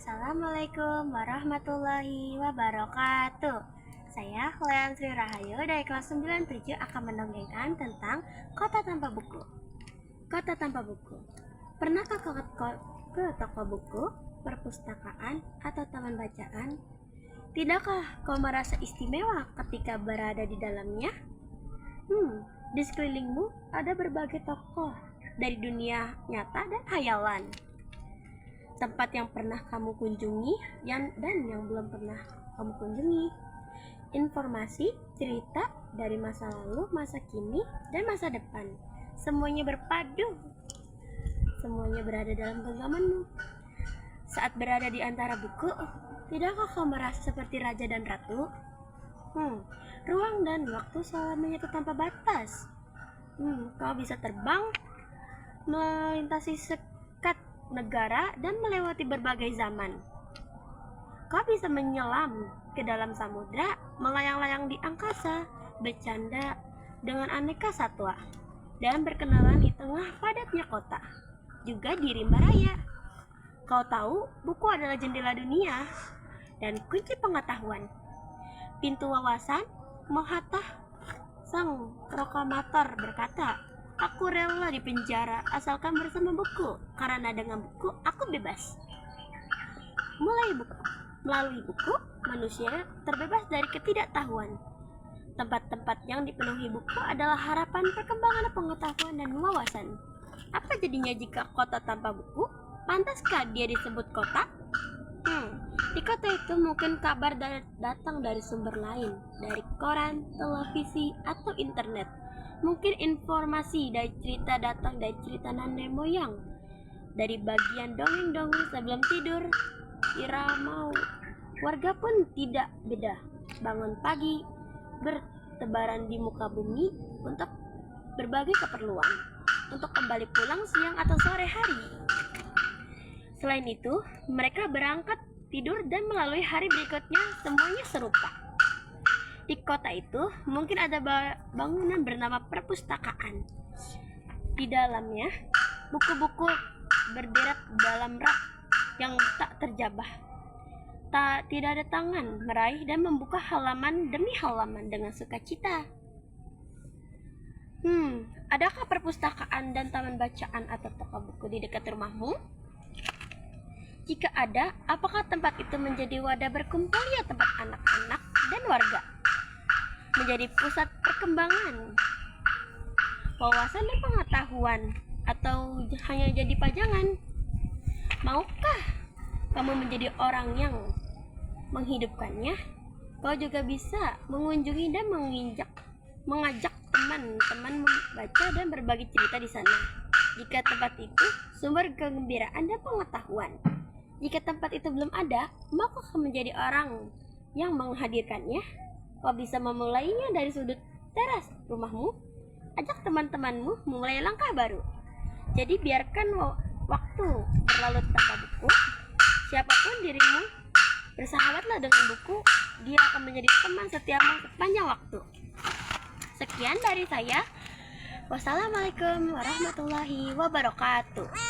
Assalamualaikum warahmatullahi wabarakatuh. Saya Lean Sri Rahayu dari kelas 97 akan mendongengkan tentang Kota Tanpa Buku. Kota Tanpa Buku. Pernahkah kau ke toko buku, perpustakaan, atau taman bacaan? Tidakkah kau merasa istimewa ketika berada di dalamnya? Di sekelilingmu ada berbagai tokoh dari dunia nyata dan hayalan. Tempat yang pernah kamu kunjungi dan yang belum pernah kamu kunjungi. Informasi, cerita dari masa lalu, masa kini, dan masa depan. Semuanya berpadu. Semuanya berada dalam genggamanmu. Saat berada di antara buku, tidakkah kau merasa seperti raja dan ratu? Ruang dan waktu selamanya itu tanpa batas. Kau bisa terbang, melintasi sekat negara dan melewati berbagai zaman. Kau bisa menyelam ke dalam samudra, melayang-layang di angkasa, bercanda dengan aneka satwa, dan berkenalan di tengah padatnya kota, juga di rimba raya. Kau tahu, buku adalah jendela dunia dan kunci pengetahuan. Pintu wawasan, Mahatma sang proklamator berkata, "Aku rela di penjara asalkan bersama buku, karena dengan buku aku bebas." Melalui buku, manusia terbebas dari ketidaktahuan. Tempat-tempat yang dipenuhi buku adalah harapan perkembangan pengetahuan dan wawasan. Apa jadinya jika kota tanpa buku? Pantaskah dia disebut kota? Di kota itu mungkin kabar datang dari sumber lain, dari koran, televisi, atau internet. Mungkin informasi dari cerita datang dari cerita nenek moyang, dari bagian dongeng-dongeng sebelum tidur. Irama warga pun tidak beda. Bangun pagi, bertebaran di muka bumi untuk berbagai keperluan, untuk kembali pulang siang atau sore hari. Selain itu, mereka berangkat, tidur, dan melalui hari berikutnya semuanya serupa. Di kota itu mungkin ada bangunan bernama perpustakaan. Di dalamnya, buku-buku berderet dalam rak yang tak terjabah. Tidak ada tangan meraih dan membuka halaman demi halaman dengan sukacita. Adakah perpustakaan dan taman bacaan atau toko buku di dekat rumahmu? Jika ada, apakah tempat itu menjadi wadah berkumpulnya tempat anak-anak dan warga? Menjadi pusat perkembangan wawasan dan pengetahuan, atau hanya jadi pajangan? Maukah kamu menjadi orang yang menghidupkannya? Kau juga bisa mengunjungi dan mengajak teman-teman membaca dan berbagi cerita di sana. Jika tempat itu sumber kegembiraan dan pengetahuan. Jika tempat itu belum ada, maka kau menjadi orang yang menghadirkannya. Kau bisa memulainya dari sudut teras rumahmu. Ajak teman-temanmu memulai langkah baru. Jadi biarkan waktu berlalu tanpa buku. Siapapun dirimu, bersahabatlah dengan buku. Dia akan menjadi teman setiamu sepanjang waktu. Sekian dari saya. Wassalamualaikum warahmatullahi wabarakatuh.